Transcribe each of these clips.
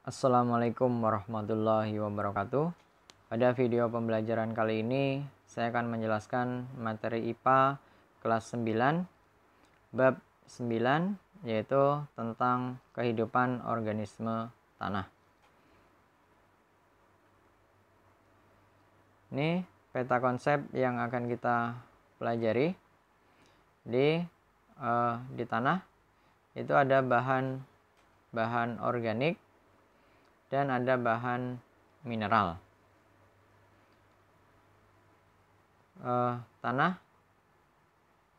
Assalamualaikum warahmatullahi wabarakatuh. Pada video pembelajaran kali ini saya akan menjelaskan materi IPA kelas 9 bab 9, yaitu tentang kehidupan organisme tanah. Ini peta konsep yang akan kita pelajari. Di tanah itu ada bahan organik dan ada bahan mineral. Tanah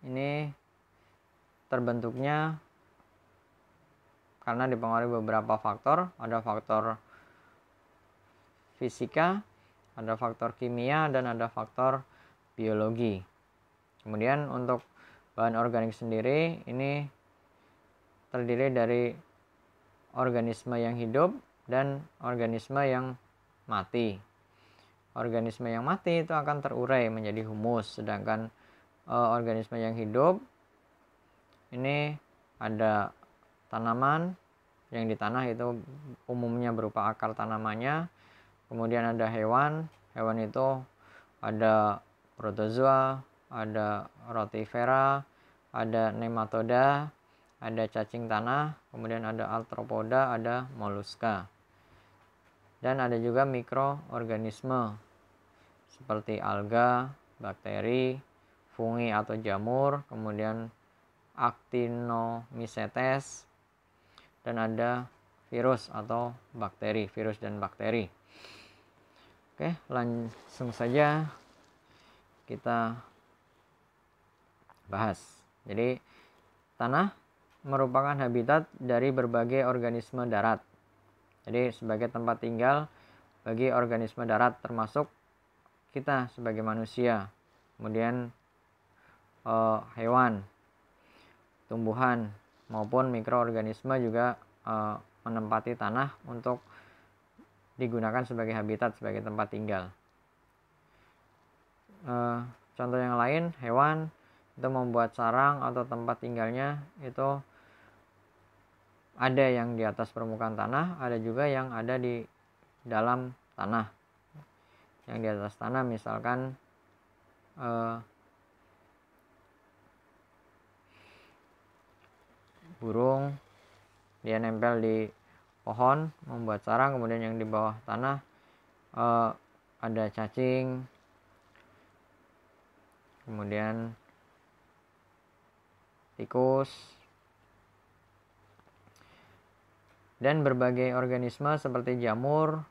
ini terbentuknya karena dipengaruhi beberapa faktor. Ada faktor fisika, ada faktor kimia, dan ada faktor biologi. Kemudian untuk bahan organik sendiri ini terdiri dari organisme yang hidup dan organisme yang mati. Organisme yang mati itu akan terurai menjadi humus, sedangkan organisme yang hidup ini ada tanaman yang di tanah itu umumnya berupa akar tanamannya. Kemudian ada hewan itu ada protozoa, ada rotivera, ada nematoda, ada cacing tanah, kemudian ada arthropoda, ada moluska. Dan ada juga mikroorganisme seperti alga, bakteri, fungi atau jamur, kemudian actinomycetes, dan ada virus atau bakteri, virus dan bakteri. Oke, langsung saja kita bahas. Jadi tanah merupakan habitat dari berbagai organisme darat. Jadi sebagai tempat tinggal bagi organisme darat, termasuk kita sebagai manusia. Kemudian hewan, tumbuhan maupun mikroorganisme juga menempati tanah untuk digunakan sebagai habitat, sebagai tempat tinggal. Contoh yang lain, hewan itu membuat sarang atau tempat tinggalnya itu ada yang di atas permukaan tanah, ada juga yang ada di dalam tanah. Yang di atas tanah misalkan burung, dia nempel di pohon membuat sarang. Kemudian yang di bawah tanah ada cacing, kemudian tikus, dan berbagai organisme seperti jamur,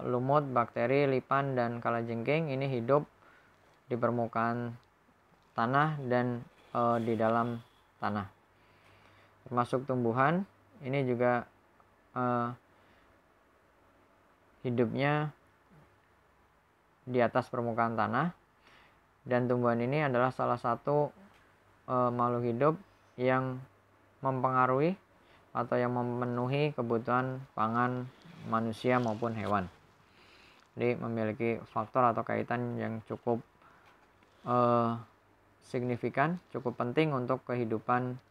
lumut, bakteri, lipan, dan kalajengking ini hidup di permukaan tanah dan di dalam tanah. Termasuk tumbuhan ini juga hidupnya di atas permukaan tanah, dan tumbuhan ini adalah salah satu makhluk hidup yang mempengaruhi atau yang memenuhi kebutuhan pangan manusia maupun hewan. Jadi memiliki faktor atau kaitan yang cukup signifikan, cukup penting untuk kehidupan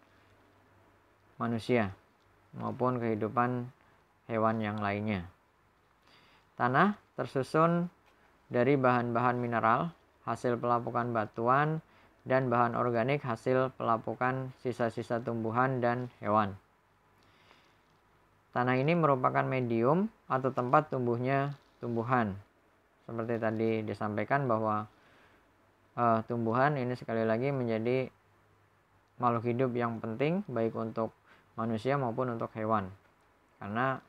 manusia maupun kehidupan hewan yang lainnya. Tanah tersusun dari bahan-bahan mineral, hasil pelapukan batuan, dan bahan organik hasil pelapukan sisa-sisa tumbuhan dan hewan. Tanah ini merupakan medium atau tempat tumbuhnya tumbuhan. Seperti tadi disampaikan bahwa tumbuhan ini sekali lagi menjadi makhluk hidup yang penting baik untuk manusia maupun untuk hewan, karena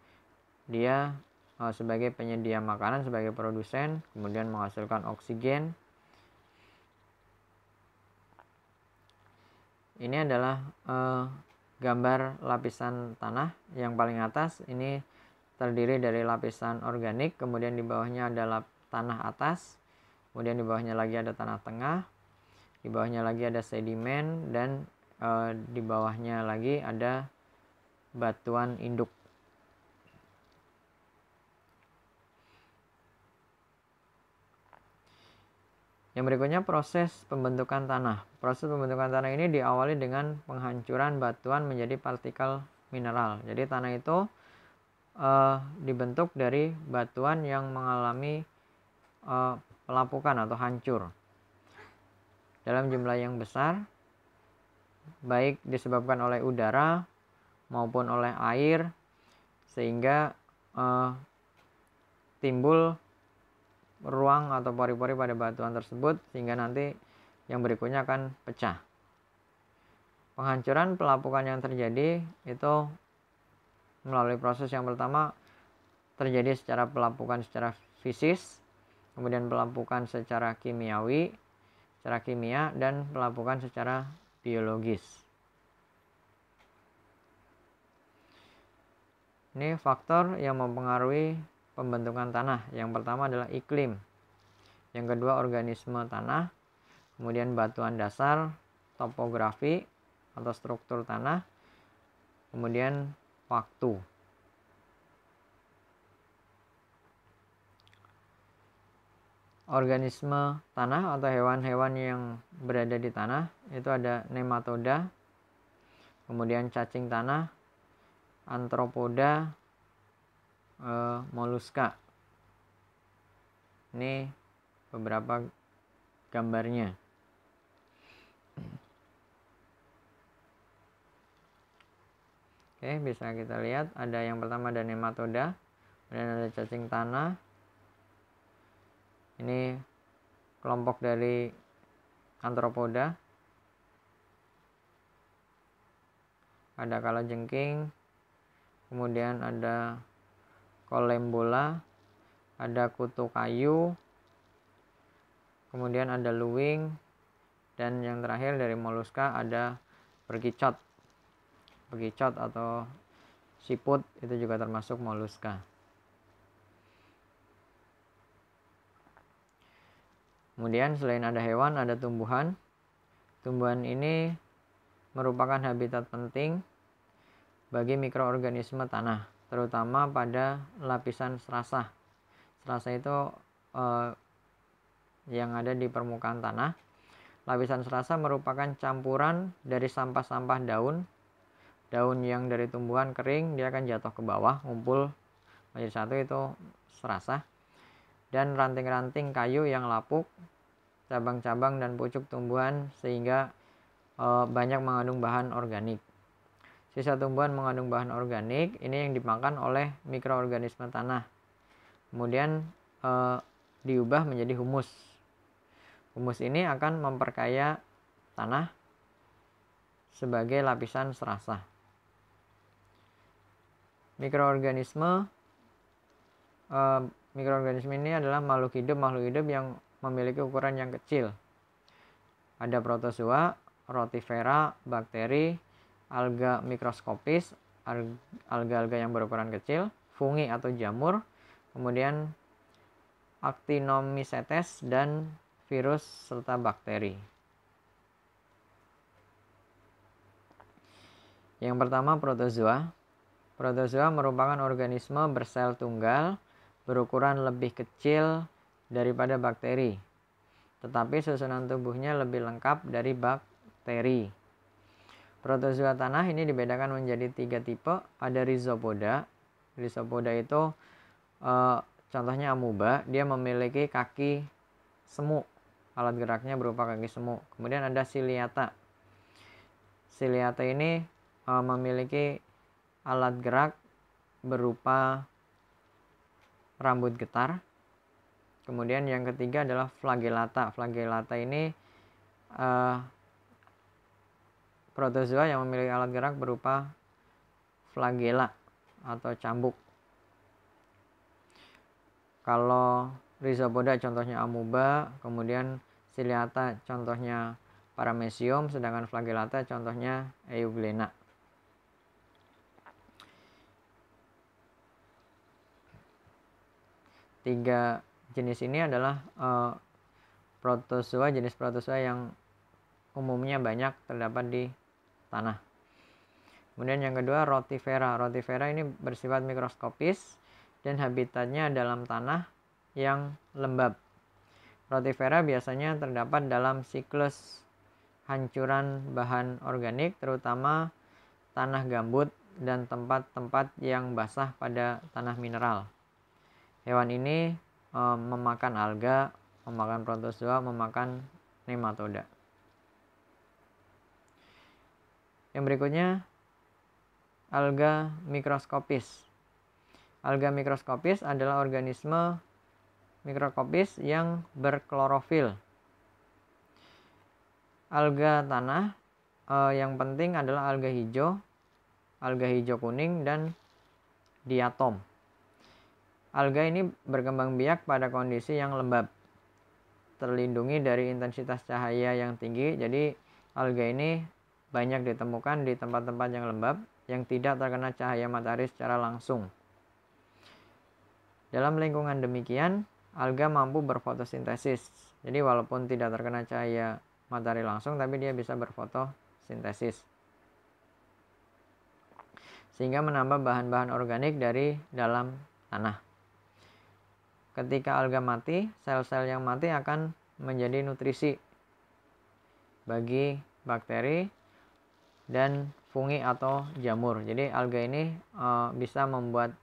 dia sebagai penyedia makanan, sebagai produsen, kemudian menghasilkan oksigen. Ini adalah gambar lapisan tanah. Yang paling atas ini terdiri dari lapisan organik, kemudian di bawahnya ada tanah atas, kemudian di bawahnya lagi ada tanah tengah, di bawahnya lagi ada sedimen, dan di bawahnya lagi ada batuan induk. Yang berikutnya proses pembentukan tanah. Proses pembentukan tanah ini diawali dengan penghancuran batuan menjadi partikel mineral. Jadi tanah itu dibentuk dari batuan yang mengalami pelapukan atau hancur dalam jumlah yang besar, baik disebabkan oleh udara maupun oleh air, sehingga timbul ruang atau pori-pori pada batuan tersebut, sehingga nanti yang berikutnya akan pecah. Penghancuran pelapukan yang terjadi itu melalui proses yang pertama terjadi secara pelapukan secara fisis, kemudian pelapukan secara kimiawi, secara kimia, dan pelapukan secara biologis. Ini faktor yang mempengaruhi pembentukan tanah. Yang pertama adalah iklim, yang kedua organisme tanah, kemudian batuan dasar, topografi atau struktur tanah, kemudian waktu. Organisme tanah atau hewan-hewan yang berada di tanah itu ada nematoda, kemudian cacing tanah, antropoda, moluska. Ini beberapa gambarnya. Oke, bisa kita lihat ada yang pertama ada nematoda, kemudian ada cacing tanah. Ini kelompok dari antropoda. Ada kalajengking, kemudian ada kolembola, ada kutu kayu, kemudian ada luwing, dan yang terakhir dari moluska ada bekicot. Bekicot atau siput itu juga termasuk moluska. Kemudian selain ada hewan, ada tumbuhan. Tumbuhan ini merupakan habitat penting bagi mikroorganisme tanah, terutama pada lapisan serasa. Serasa itu yang ada di permukaan tanah. Lapisan serasa merupakan campuran dari sampah-sampah daun yang dari tumbuhan kering, dia akan jatuh ke bawah, ngumpul menjadi satu, itu serasa, dan ranting-ranting kayu yang lapuk, cabang-cabang dan pucuk tumbuhan, sehingga banyak mengandung bahan organik. Sisa tumbuhan mengandung bahan organik, ini yang dimakan oleh mikroorganisme tanah, kemudian diubah menjadi humus. Humus ini akan memperkaya tanah sebagai lapisan serasa. Mikroorganisme ini adalah makhluk hidup yang memiliki ukuran yang kecil. Ada protozoa, rotifera, bakteri, alga mikroskopis, alga-alga yang berukuran kecil, fungi atau jamur, kemudian actinomycetes, dan virus serta bakteri. Yang pertama, protozoa. Protozoa merupakan organisme bersel tunggal berukuran lebih kecil daripada bakteri, tetapi susunan tubuhnya lebih lengkap dari bakteri. Protozoa tanah ini dibedakan menjadi 3 tipe. Ada rhizopoda. Rhizopoda itu contohnya amuba, dia memiliki kaki semu, alat geraknya berupa kaki semu. Kemudian ada ciliata. Ciliata ini memiliki alat gerak berupa rambut getar. Kemudian yang ketiga adalah flagellata. Flagellata ini protozoa yang memiliki alat gerak berupa flagella atau cambuk. Kalau rhizopoda contohnya amuba, kemudian ciliata contohnya paramecium, sedangkan flagellata contohnya euglena. Tiga jenis ini adalah protozoa, jenis protozoa yang umumnya banyak terdapat di tanah. Kemudian yang kedua, rotifera. Rotifera ini bersifat mikroskopis dan habitatnya dalam tanah yang lembab. Rotifera biasanya terdapat dalam siklus hancuran bahan organik, terutama tanah gambut dan tempat-tempat yang basah pada tanah mineral. Hewan ini memakan alga, memakan protozoa, memakan nematoda. Yang berikutnya, alga mikroskopis. Alga mikroskopis adalah organisme mikroskopis yang berklorofil. Alga tanah yang penting adalah alga hijau kuning, dan diatom. Alga ini berkembang biak pada kondisi yang lembab, terlindungi dari intensitas cahaya yang tinggi. Jadi alga ini banyak ditemukan di tempat-tempat yang lembab yang tidak terkena cahaya matahari secara langsung. Dalam lingkungan demikian, alga mampu berfotosintesis. Jadi walaupun tidak terkena cahaya matahari langsung, tapi dia bisa berfotosintesis, sehingga menambah bahan-bahan organik dari dalam tanah. Ketika alga mati, sel-sel yang mati akan menjadi nutrisi bagi bakteri dan fungi atau jamur. Jadi alga ini bisa membuat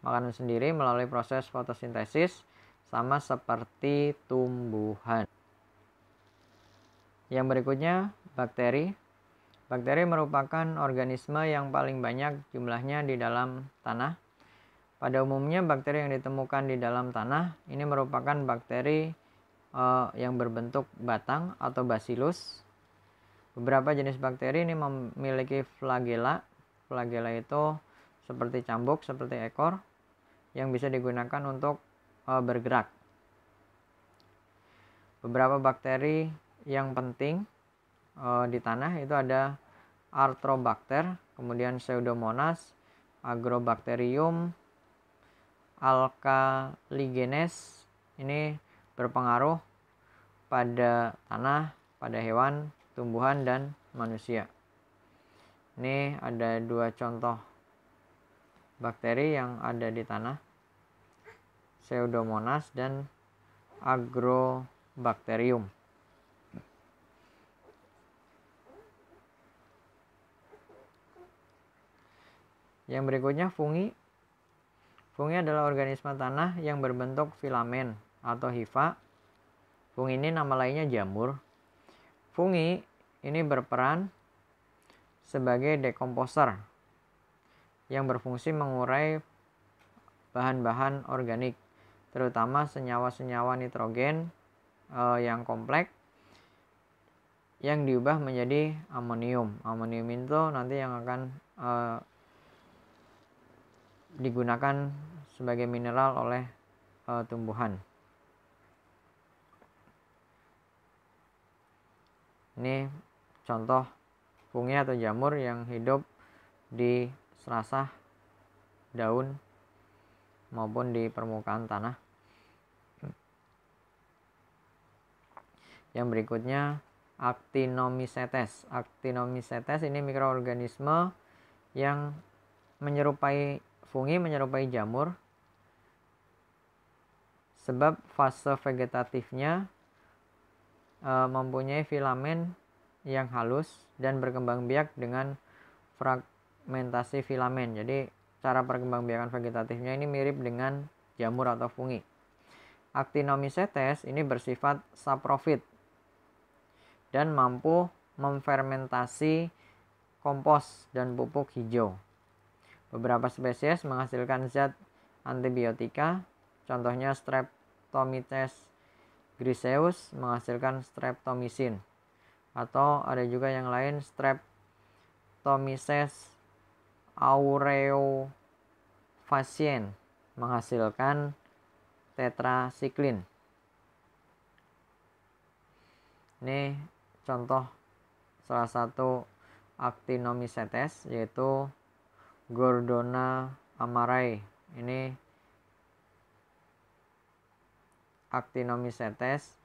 makanan sendiri melalui proses fotosintesis, sama seperti tumbuhan. Yang berikutnya, bakteri. Bakteri merupakan organisme yang paling banyak jumlahnya di dalam tanah. Pada umumnya bakteri yang ditemukan di dalam tanah ini merupakan bakteri yang berbentuk batang atau bacillus. Beberapa jenis bakteri ini memiliki flagela. Flagela itu seperti cambuk, seperti ekor, yang bisa digunakan untuk bergerak. Beberapa bakteri yang penting di tanah itu ada Arthrobacter, kemudian Pseudomonas, Agrobacterium, Alkaligenes. Ini berpengaruh pada tanah, pada hewan, tumbuhan, dan manusia. Ini ada 2 contoh bakteri yang ada di tanah, Pseudomonas dan Agrobacterium. Yang berikutnya, fungi. Fungi adalah organisme tanah yang berbentuk filamen atau hifa. Fungi ini nama lainnya jamur. Fungi ini berperan sebagai dekomposer yang berfungsi mengurai bahan-bahan organik, terutama senyawa-senyawa nitrogen yang kompleks yang diubah menjadi amonium. Amonium itu nanti yang akan digunakan sebagai mineral oleh tumbuhan. Ini contoh fungi atau jamur yang hidup di serasah daun maupun di permukaan tanah. Yang berikutnya, Actinomycetes. Actinomycetes ini mikroorganisme yang menyerupai fungi, menyerupai jamur, sebab fase vegetatifnya mempunyai filamen yang halus dan berkembang biak dengan fragmentasi filamen. Jadi cara perkembangbiakan vegetatifnya ini mirip dengan jamur atau fungi. Actinomycetes ini bersifat saprofit dan mampu memfermentasi kompos dan pupuk hijau. Beberapa spesies menghasilkan zat antibiotika, contohnya Streptomyces griseus menghasilkan streptomycin, atau ada juga yang lain Streptomyces aureofaciens menghasilkan tetrasiklin. Ini contoh salah satu Actinomycetes, yaitu Gordona amarae. Ini Actinomycetes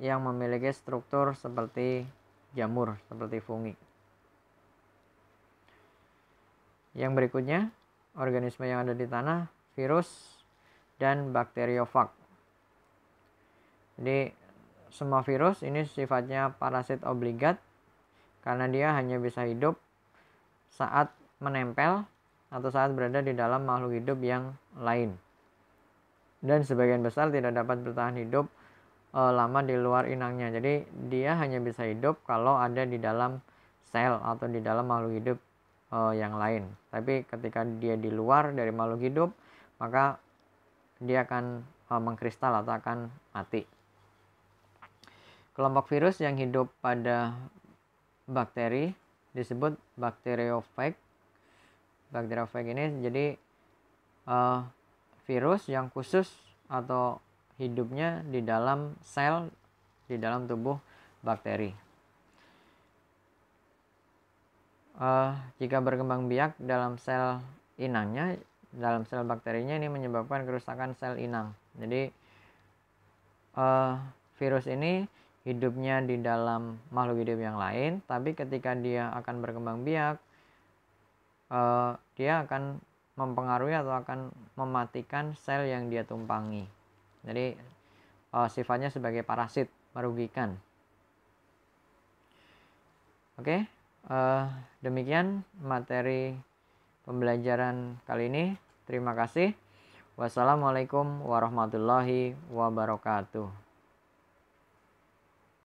yang memiliki struktur seperti jamur, seperti fungi. Yang berikutnya, organisme yang ada di tanah, virus dan bakteriofag. Jadi semua virus ini sifatnya parasit obligat karena dia hanya bisa hidup saat menempel atau saat berada di dalam makhluk hidup yang lain. Dan sebagian besar tidak dapat bertahan hidup lama di luar inangnya. Jadi dia hanya bisa hidup kalau ada di dalam sel atau di dalam makhluk hidup yang lain. Tapi ketika dia di luar dari makhluk hidup, maka dia akan mengkristal atau akan mati. Kelompok virus yang hidup pada bakteri disebut bakteriofag. Bakteriofag ini jadi virus yang khusus atau hidupnya di dalam sel di dalam tubuh bakteri. Jika berkembang biak dalam sel inangnya, dalam sel bakterinya, ini menyebabkan kerusakan sel inang. Jadi virus ini hidupnya di dalam makhluk hidup yang lain, tapi ketika dia akan berkembang biak, dia akan mempengaruhi atau akan mematikan sel yang dia tumpangi. Jadi sifatnya sebagai parasit, merugikan. Oke, demikian materi pembelajaran kali ini. Terima kasih. Wassalamualaikum warahmatullahi wabarakatuh.